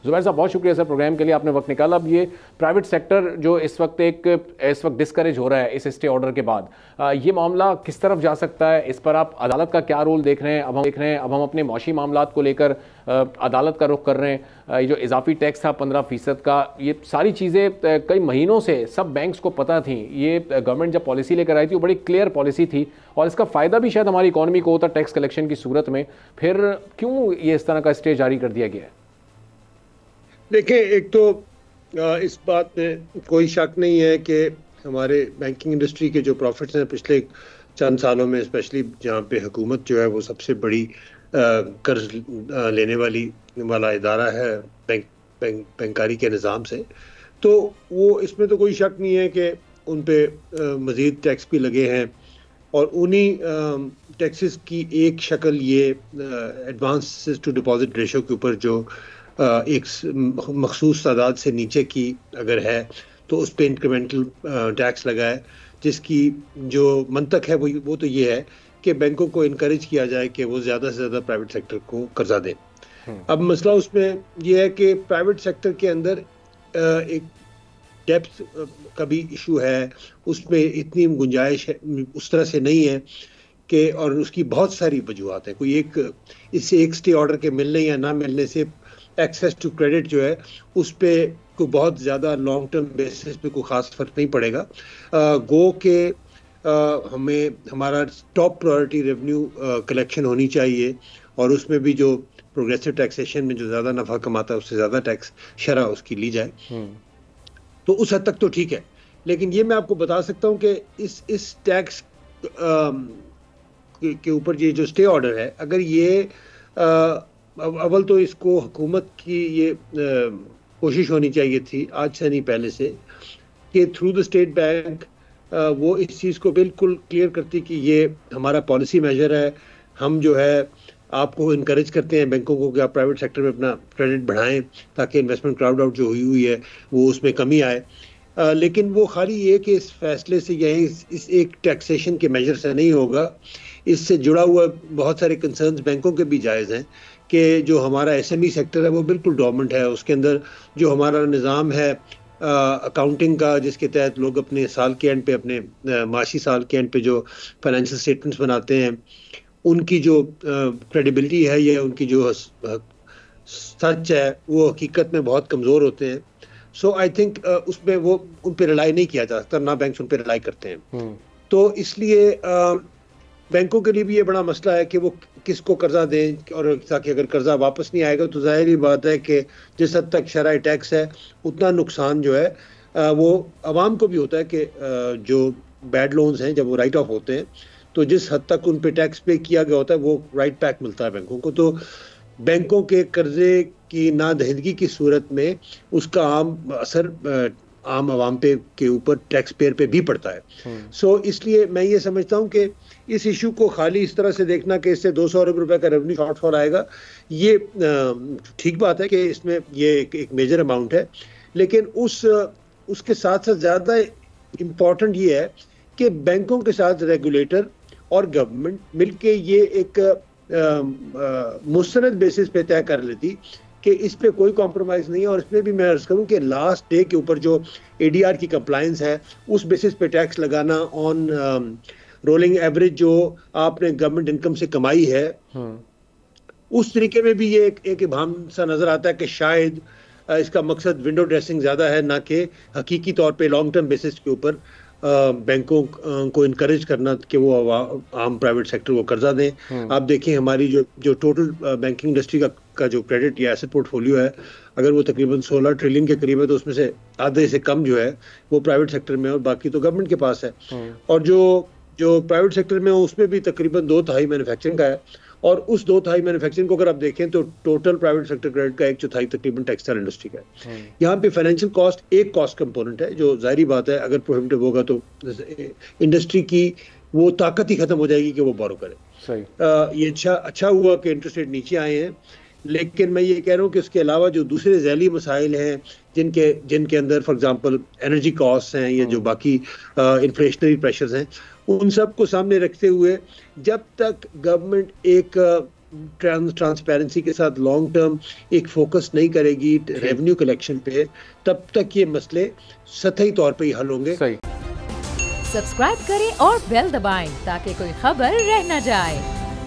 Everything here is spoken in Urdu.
زبیر صاحب بہت شکریہ سر پروگرام کے لیے آپ نے وقت نکالا. اب یہ پرائیویٹ سیکٹر جو اس وقت ڈسکریج ہو رہا ہے اس اسٹے آرڈر کے بعد, یہ معاملہ کس طرف جا سکتا ہے؟ اس پر آپ عدالت کا کیا رول دیکھ رہے ہیں؟ اب ہم اپنے معاشی معاملات کو لے کر عدالت کا رخ کر رہے ہیں. یہ جو اضافی ٹیکس تھا 15% کا, یہ ساری چیزیں کئی مہینوں سے سب بینکس کو پتہ تھیں. یہ گورنمنٹ جب پالیسی لے کر آئی تھی وہ بڑی کلیئر پالیسی تھی, اور اس کا فائدہ بھی شاید ہماری اکانومی کو ہوتا ٹیکس کلیکشن کی صورت میں. پھر کیوں یہ اس طرح کا اسٹے جاری کر دیا گیا ہے؟ دیکھیں, ایک تو اس بات میں کوئی شک نہیں ہے کہ ہمارے بینکنگ انڈسٹری کے جو پروفٹس ہیں پچھلے چند سالوں میں, اسپیشلی جہاں پہ حکومت جو ہے وہ سب سے بڑی قرض لینے والا ادارہ ہے بینکاری کے نظام سے, تو وہ اس میں تو کوئی شک نہیں ہے کہ ان پہ مزید ٹیکس بھی لگے ہیں, اور انہی ٹیکسز کی ایک شکل یہ ایڈوانس ٹو ڈپازٹ ریشو کے اوپر جو ایک مخصوص تعداد سے نیچے کی اگر ہے تو اس پہ انکریمنٹل ٹیکس لگا ہے, جس کی جو منطق ہے وہ تو یہ ہے کہ بینکوں کو انکریج کیا جائے کہ وہ زیادہ سے زیادہ پرائیویٹ سیکٹر کو قرضہ دیں. اب مسئلہ اس میں یہ ہے کہ پرائیویٹ سیکٹر کے اندر ایک ڈیپتھ کا بھی ایشو ہے, اس میں اتنی گنجائش اس طرح سے نہیں ہے کہ, اور اس کی بہت ساری وجوہات ہیں. کوئی اس سے ایک اسٹے آرڈر کے ملنے یا نہ ملنے سے ایکسیس ٹو کریڈٹ جو ہے اس پہ کوئی بہت زیادہ لانگ ٹرم بیسس پہ کوئی خاص فرق نہیں پڑے گا. گو کہ ہمارا ٹاپ پرائورٹی ریونیو کلیکشن ہونی چاہیے, اور اس میں بھی جو پروگریسو ٹیکسیشن میں جو زیادہ نفع کماتا ہے اس سے زیادہ ٹیکس شرح اس کی لی جائے, تو اس حد تک تو ٹھیک ہے. لیکن یہ میں آپ کو بتا سکتا ہوں کہ اس ٹیکس کے اوپر یہ جو اسٹے آرڈر ہے, اگر یہ اول تو اس کو حکومت کی یہ کوشش ہونی چاہیے تھی آج سے نہیں پہلے سے, کہ تھرو دا اسٹیٹ بینک وہ اس چیز کو بالکل کلیئر کرتی کہ یہ ہمارا پالیسی میجر ہے, ہم جو ہے آپ کو انکریج کرتے ہیں بینکوں کو کہ آپ پرائیویٹ سیکٹر میں اپنا کریڈٹ بڑھائیں تاکہ انویسٹمنٹ کراؤڈ آؤٹ جو ہوئی ہے وہ اس میں کمی آئے. لیکن وہ خالی یہ کہ اس فیصلے سے یا اس ایک ٹیکسیشن کے میجر سے نہیں ہوگا, اس سے جڑا ہوا بہت سارے کنسرنز بینکوں کے بھی جائز ہیں کہ جو ہمارا ایس ایم ای سیکٹر ہے وہ بالکل ڈومنٹ ہے. اس کے اندر جو ہمارا نظام ہے اکاؤنٹنگ کا, جس کے تحت لوگ اپنے سال کے اینڈ پہ, اپنے معاشی سال کے اینڈ پہ جو فائنینشیل اسٹیٹمنٹس بناتے ہیں, ان کی جو کریڈیبلٹی ہے یا ان کی جو سچ ہے وہ حقیقت میں بہت کمزور ہوتے ہیں. سو آئی تھنک اس میں وہ ان پہ ریلائی نہیں کیا جا سکتا, نہ بینکس ان پہ ریلائی کرتے ہیں. تو اس لیے بینکوں کے لیے بھی یہ بڑا مسئلہ ہے کہ وہ کس کو قرضہ دیں, اور تاکہ اگر قرضہ واپس نہیں آئے گا تو ظاہری بات ہے کہ جس حد تک شرح ٹیکس ہے اتنا نقصان جو ہے وہ عوام کو بھی ہوتا ہے کہ جو بیڈ لونز ہیں جب وہ رائٹ آف ہوتے ہیں تو جس حد تک ان پہ ٹیکس پے کیا گیا ہوتا ہے وہ رائٹ بیک ملتا ہے بینکوں کو. تو بینکوں کے قرضے کی نادہندگی کی صورت میں اس کا عام اثر عام عوام پہ کے اوپر ٹیکس پیئر پہ بھی پڑتا ہے. سو اس لیے میں یہ سمجھتا ہوں کہ اس ایشو کو خالی اس طرح سے دیکھنا کہ اس سے 200 ارب روپے کا ریونیو شارٹ فال آئے گا, یہ ٹھیک بات ہے کہ اس میں یہ ایک میجر اماؤنٹ ہے, لیکن اس کے ساتھ ساتھ زیادہ امپورٹنٹ یہ ہے کہ بینکوں کے ساتھ ریگولیٹر اور گورنمنٹ مل کے یہ ایک مستند بیسس پہ طے کر لیتی کہ اس پہ کوئی کمپرومائز نہیں ہے. اور اس میں بھی میں عرض کروں کہ لاسٹ ڈے کے اوپر جو اے ڈی آر کی کمپلائنس ہے اس بیسس پہ ٹیکس لگانا آن رولنگ ایوریج جو آپ نے گورنمنٹ انکم سے کمائی ہے, اس طریقے میں بھی یہ ایک ابہام سا نظر آتا ہے کہ شاید اس کا مقصد ونڈو ڈریسنگ زیادہ ہے, نہ کہ حقیقی طور پہ لانگ ٹرم بیسس کے اوپر بینکوں کو انکریج کرنا کہ وہ عام پرائیویٹ سیکٹر کو قرضہ دیں. آپ دیکھیں ہماری جو ٹوٹل بینکنگ انڈسٹری کا جو کریڈٹ یا ایسٹ پورٹ فولیو ہے, اگر وہ تقریباً 16 ٹریلین کے قریب ہے تو اس میں سے آدھے سے کم جو ہے وہ پرائیویٹ سیکٹر میں ہے اور باقی تو گورنمنٹ کے پاس ہے. اور جو پرائیویٹ سیکٹر میں اس میں بھی تقریباً 2/3 مینوفیکچرنگ کا ہے, اور اس 2/3 مینوفیکچرنگ کو اگر آپ دیکھیں تو ٹوٹل پرائیویٹ سیکٹر کریڈٹ کا 1/4 تقریباً ٹیکسٹائل انڈسٹری کا ہے. یہاں پہ فائنینشیل کاسٹ ایک کاسٹ کمپوننٹ ہے جو ظاہری بات ہے اگر پروہیبٹیو ہوگا تو انڈسٹری کی وہ طاقت ہی ختم ہو جائے گی کہ وہ بورو کرے. یہ اچھا ہوا کہ انٹرسٹ ریٹ نیچے آئے ہیں, لیکن میں یہ کہہ رہا ہوں کہ اس کے علاوہ جو دوسرے ذیلی مسائل ہیں جن کے اندر فار ایگزامپل انرجی کاسٹ ہیں یا جو باقی انفلیشنری پریشرز ہیں, ان سب کو سامنے رکھتے ہوئے جب تک گورنمنٹ ایک ٹرانسپیرنسی کے ساتھ لانگ ٹرم ایک فوکس نہیں کرے گی ریونیو کلیکشن پہ، تب تک یہ مسئلے سطحی طور پہ ہی حل ہوں گے. سبسکرائب کریں اور بیل دبائیں تاکہ کوئی خبر رہ نہ جائے.